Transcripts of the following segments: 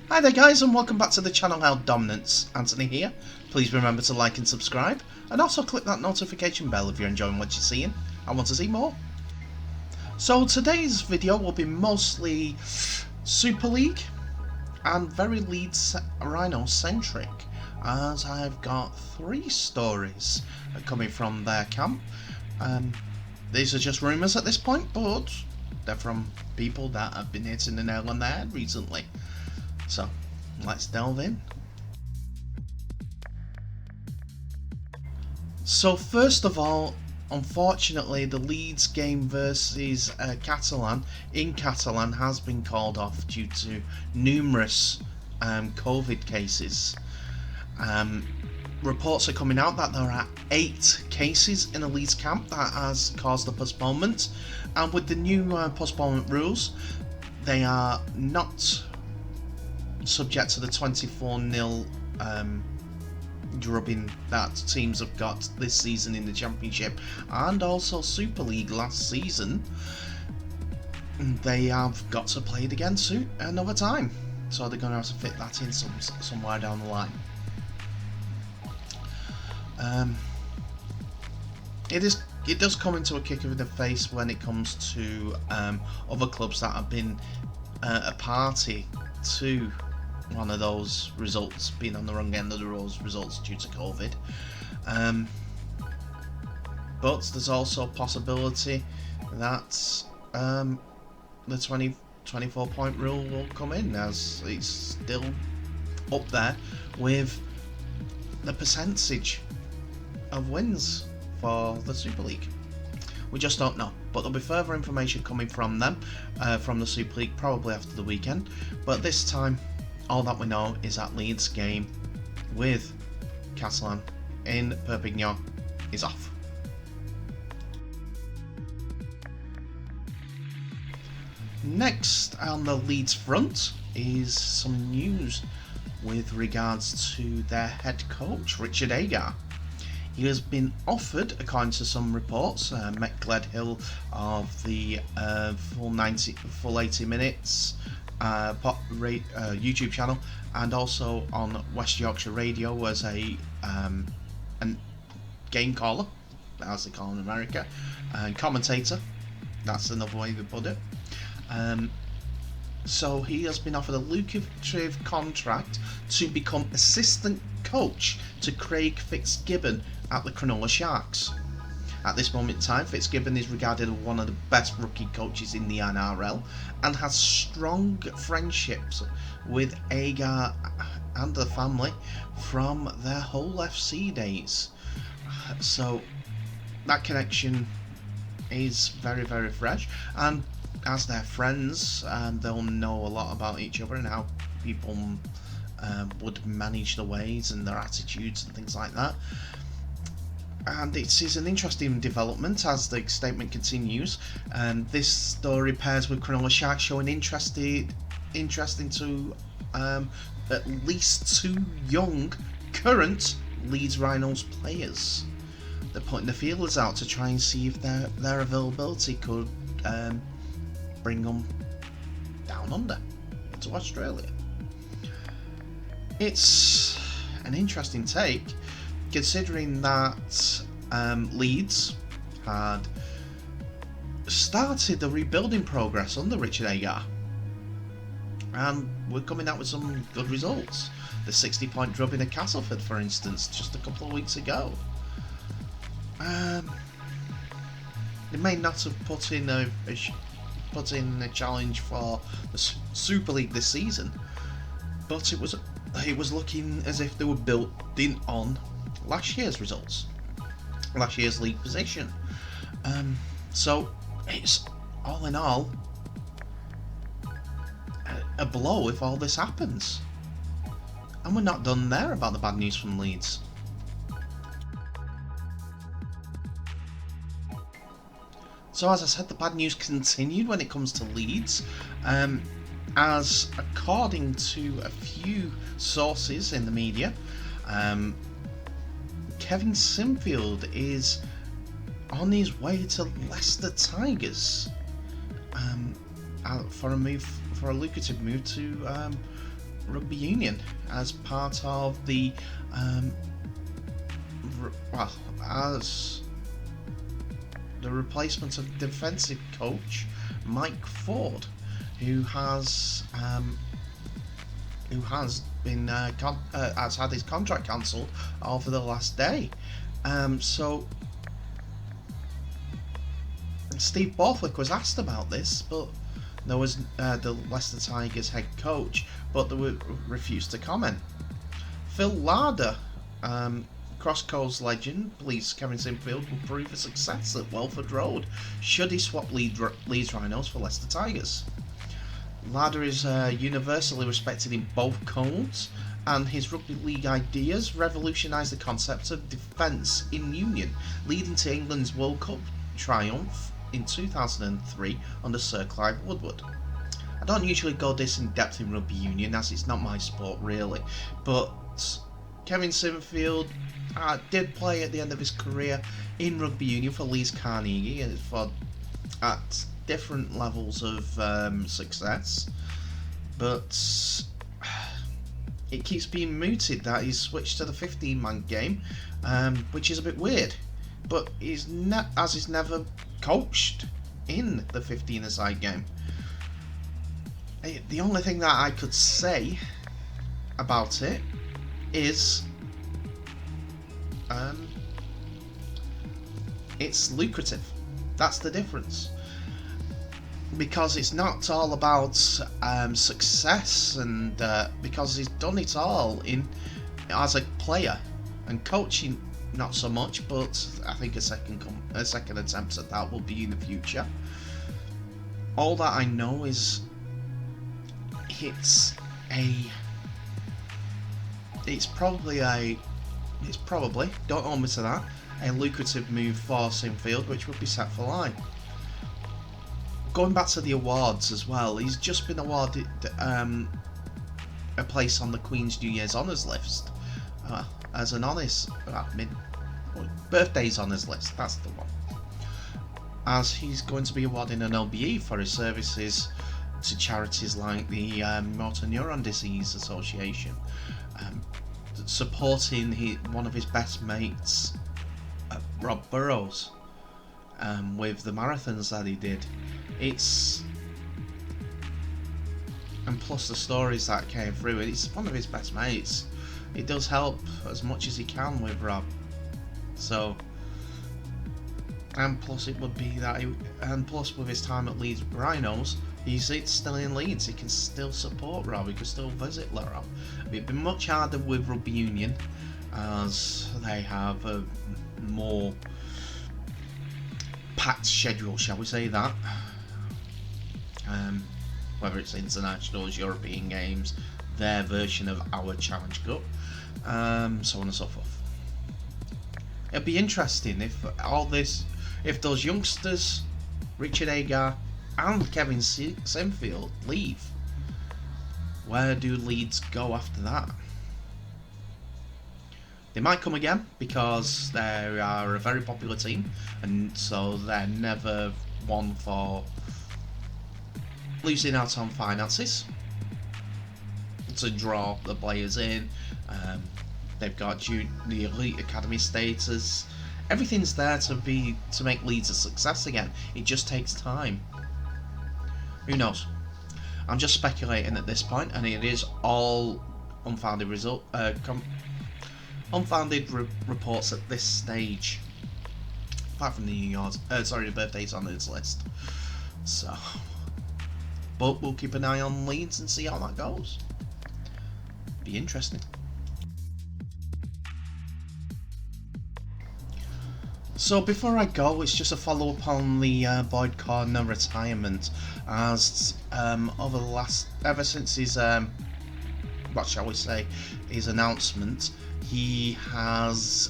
Hi there guys, and welcome back to the channel. How Dominance, Anthony here. Please remember to like and subscribe, and also click that notification bell if you're enjoying what you're seeing and want to see more. So today's video will be mostly Super League and very Leeds Rhinos centric, as I've got 3 stories coming from their camp. These are just rumours at this point, but they're from people that have been hitting the nail on the head recently. So, let's delve in. So first of all, unfortunately the Leeds game versus Catalan in Catalan has been called off due to numerous COVID cases. Reports are coming out that there are 8 cases in the Leeds camp that has caused the postponement, and with the new postponement rules, they are not subject to the 24-0 drubbing that teams have got this season in the Championship and also Super League last season. They have got to play it again soon, another time, so they're going to have to fit that in somewhere down the line. It does come into a kick of the face when it comes to other clubs that have been a party to one of those results, being on the wrong end of those results due to COVID. But there's also a possibility that the 24 point rule will come in, as it's still up there with the percentage of wins for the Super League. We just don't know, but there'll be further information coming from them, from the Super League, probably after the weekend. But this time, all that we know is that Leeds game with Catalan in Perpignan is off. Next on the Leeds front is some news with regards to their head coach, Richard Agar. He has been offered, according to some reports, met Gledhill of the full 80 minutes YouTube channel, and also on West Yorkshire Radio as a game caller, as they call in America, and commentator. That's another way to put it. So he has been offered a lucrative contract to become assistant coach to Craig Fitzgibbon at the Cronulla Sharks. At this moment in time, Fitzgibbon is regarded as one of the best rookie coaches in the NRL and has strong friendships with Agar and the family from their Hull FC days. So that connection is very, very fresh, and as they're friends, they'll know a lot about each other and how people would manage the ways and their attitudes and things like that. And it is an interesting development as the statement continues. This story pairs with Cronulla Sharks showing interest into at least 2 young current Leeds Rhinos players. They're putting the feelers out to try and see if their availability could bring them down under to Australia. It's an interesting take, considering that Leeds had started the rebuilding progress under Richard Agar, and we're coming out with some good results. The 60-point drubbing at Castleford, for instance, just a couple of weeks ago. They may not have put in a challenge for the Super League this season, but it was looking as if they were building on last year's results, last year's league position. So it's all in all a blow if all this happens. And we're not done there about the bad news from Leeds. So as I said, the bad news continued when it comes to Leeds, as according to a few sources in the media, Kevin Sinfield is on his way to Leicester Tigers for a lucrative move to rugby union as part of the as the replacement of defensive coach Mike Ford, who has been has had his contract cancelled over the last day. So Steve Borthwick was asked about this, but there was the Leicester Tigers head coach, but they refused to comment. Phil Larder, Crossco's legend, believes Kevin Sinfield will prove a success at Welford Road should he swap Leeds Rhinos for Leicester Tigers. Larder is universally respected in both codes, and his rugby league ideas revolutionised the concept of defence in union, leading to England's World Cup triumph in 2003 under Sir Clive Woodward. I don't usually go this in depth in rugby union, as it's not my sport really, but Kevin Sinfield did play at the end of his career in rugby union for Leeds Carnegie at different levels of success, but it keeps being mooted that he's switched to the 15-man game, which is a bit weird. But he's never coached in the 15-a-side game. The only thing that I could say about it is it's lucrative. That's the difference. Because it's not all about success, and because he's done it all as a player, and coaching not so much, but I think a second attempt at that will be in the future. All that I know is it's probably, don't hold me to that, a lucrative move for Sinfield, which would be set for life. Going back to the awards as well, he's just been awarded a place on the Queen's New Year's Honours list as an birthdays honours list, that's the one. As he's going to be awarding an LBE for his services to charities like the Motor Neuron Disease Association, supporting one of his best mates, Rob Burrows, with the marathons that he did. And plus the stories that came through, it's one of his best mates. He does help as much as he can with Rob. So, and plus it would be that, plus with his time at Leeds Rhinos, he's still in Leeds. He can still support Rob. He can still visit Rob. It'd be much harder with rugby union, as they have a more packed schedule, shall we say that. Whether it's internationals, European games, their version of our Challenge Cup, so on and so forth. It'd be interesting if those youngsters, Richard Agar and Kevin Sinfield, leave. Where do Leeds go after that? They might come again because they are a very popular team, and so they're never one for losing out on finances to draw the players in. They've got the elite academy status. Everything's there to make Leeds a success again. It just takes time. Who knows? I'm just speculating at this point, and it is all unfounded reports at this stage. Apart from the birthdays on his list. So, but we'll keep an eye on Leeds and see how that goes. Be interesting. So before I go, it's just a follow-up on the Boyd Cordner retirement, as ever since his his announcement, he has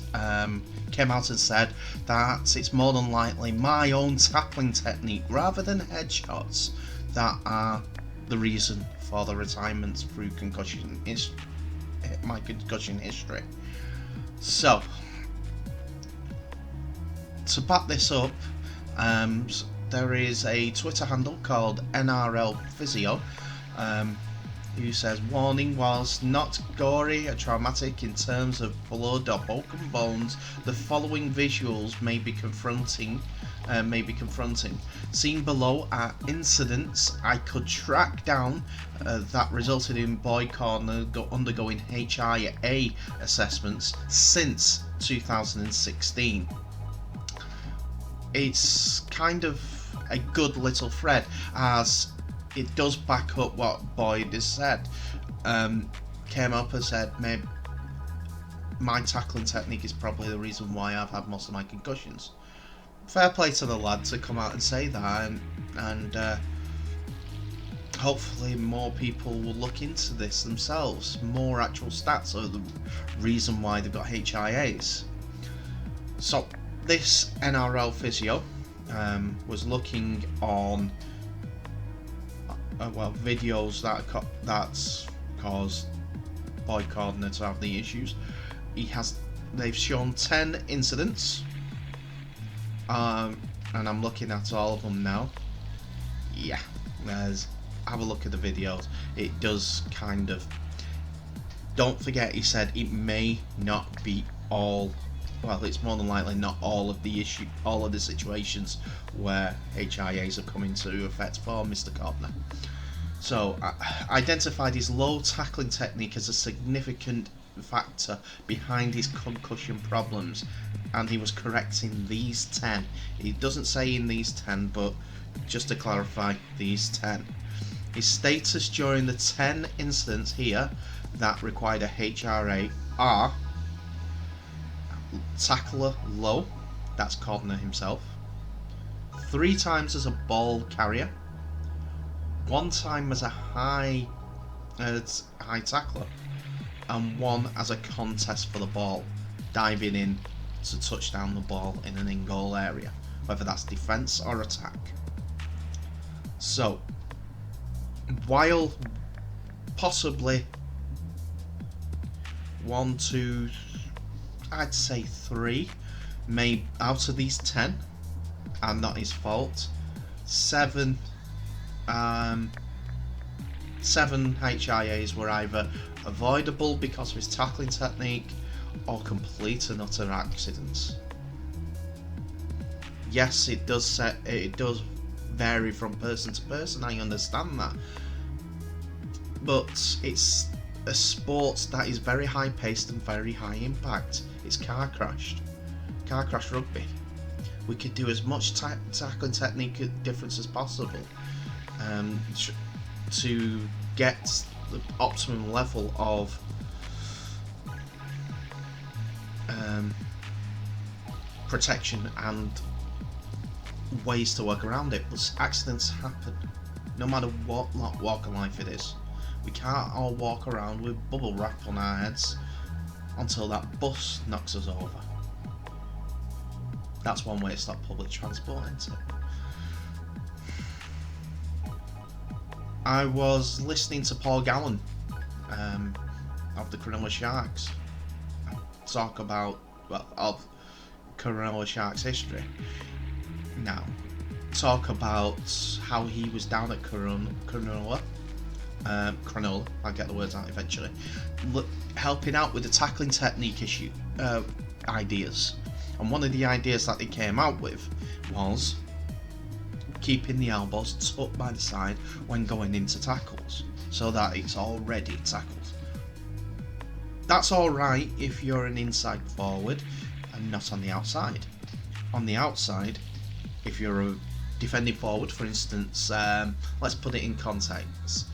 came out and said that it's more than likely my own tackling technique rather than headshots that are the reason for the retirement through my concussion history. So, to back this up, there is a Twitter handle called NRL Physio, who says, warning, whilst not gory or traumatic in terms of blood or broken bones, the following visuals may be confronting. Seen below are incidents I could track down that resulted in Boyd Cordner undergoing HIA assessments since 2016. It's kind of a good little thread, as it does back up what Boyd has said. Came up and said, maybe my tackling technique is probably the reason why I've had most of my concussions. Fair play to the lad to come out and say that, and hopefully more people will look into this themselves. More actual stats are the reason why they've got HIAs. So this NRL physio was looking on videos that's caused Boyd Cordner to have the issues. They've shown 10 incidents, and I'm looking at all of them now. Yeah, have a look at the videos. It does kind of. Don't forget, he said it may not be all. Well, it's more than likely not all of the situations where HIAs have come into effect for Mr. Cordner. So, identified his low tackling technique as a significant factor behind his concussion problems, and he was correct in these 10. He doesn't say in these 10, but just to clarify, these 10. His status during the 10 incidents here that required a HRA are: tackler low, that's Cordner himself, 3 times as a ball carrier, 1 time as a high tackler, and 1 as a contest for the ball, diving in to touch down the ball in an in-goal area, whether that's defence or attack. So, while possibly 1, 2, I'd say 3 may out of these 10 are not his fault. 7 HIAs were either avoidable because of his tackling technique or complete and utter accidents. Yes, it does vary from person to person, I understand that, but it's a sport that is very high paced and very high impact. It's car crash rugby. We could do as much tackling technique difference as possible to get the optimum level of protection and ways to work around it. But accidents happen, no matter what walk of life it is. We can't all walk around with bubble wrap on our heads until that bus knocks us over. That's one way to stop public transport, isn't it? I was listening to Paul Gallen of the Cronulla Sharks talk about, of Cronulla Sharks history. Now, talk about how he was down at Cronulla, I'll get the words out eventually, helping out with the tackling technique ideas. And one of the ideas that they came out with was keeping the elbows tucked by the side when going into tackles, so that it's already tackled. That's alright if you're an inside forward and not on the outside. On the outside, if you're a defending forward, for instance, let's put it in context.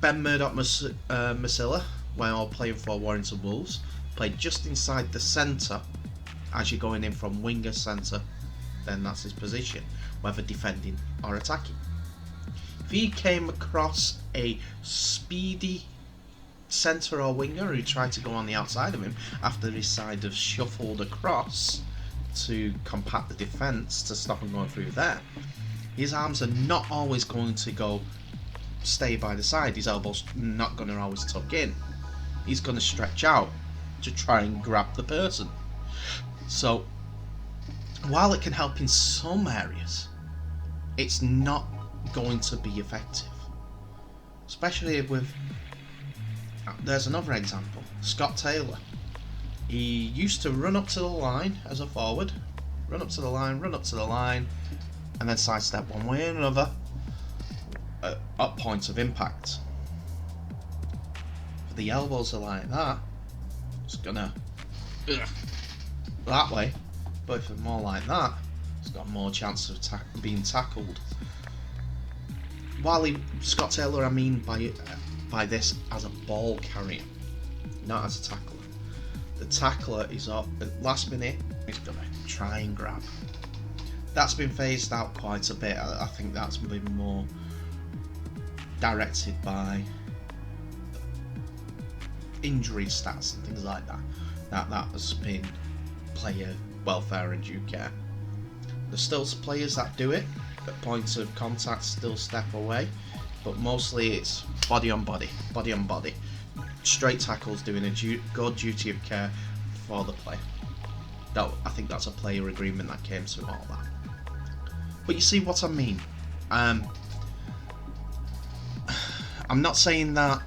Ben Murdoch-Masila, while playing for Warrington Wolves, played just inside the centre. As you're going in from winger centre, then that's his position, whether defending or attacking. If he came across a speedy centre or winger who tried to go on the outside of him after his side have shuffled across to compact the defence to stop him going through there, his arms are not always going to stay by the side. His elbows not going to always tuck in. He's going to stretch out to try and grab the person. So, while it can help in some areas, it's not going to be effective. especially with. There's another example. Scott Taylor. He used to run up to the line as a forward, run up to the line, and then sidestep one way or another at points of impact. If the elbows are like that, it's gonna that way. But if they're more like that, it's got more chance of being tackled. Scott Taylor, I mean by this as a ball carrier, not as a tackler. The tackler is up at last minute, he's gonna try and grab. That's been phased out quite a bit. I think that's been more directed by injury stats and things like that. That has been player welfare and due care. There's still players that do it at points of contact, still step away, but mostly it's body on body, body on body. Straight tackles doing a good duty of care for the player. I think that's a player agreement that came to all that. But you see what I mean. I'm not saying that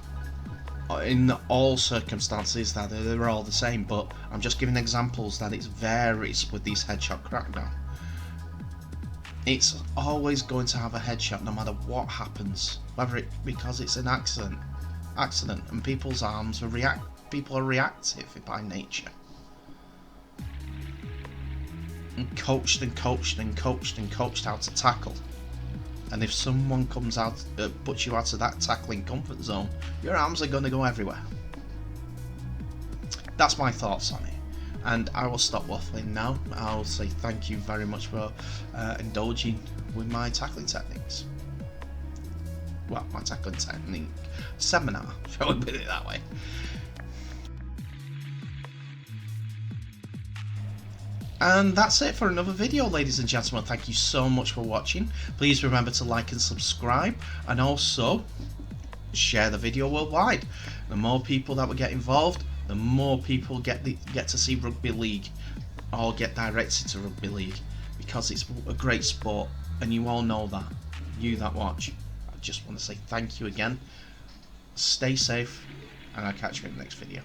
in all circumstances that they're all the same, but I'm just giving examples that it varies with these headshot crackdown. It's always going to have a headshot no matter what happens, whether it because it's an accident, and people's arms are people are reactive by nature. And coached how to tackle. And if someone comes out, puts you out of that tackling comfort zone, your arms are going to go everywhere. That's my thoughts on it. And I will stop waffling now. I'll say thank you very much for indulging with my tackling techniques. Well, my tackling technique seminar, shall we put it that way. And that's it for another video, ladies and gentlemen. Thank you so much for watching. Please remember to like and subscribe, and also share the video worldwide. The more people that will get involved, the more people get to see rugby league, or get directed to rugby league, because it's a great sport, and you all know that. You that watch, I just want to say thank you again. Stay safe, and I'll catch you in the next video.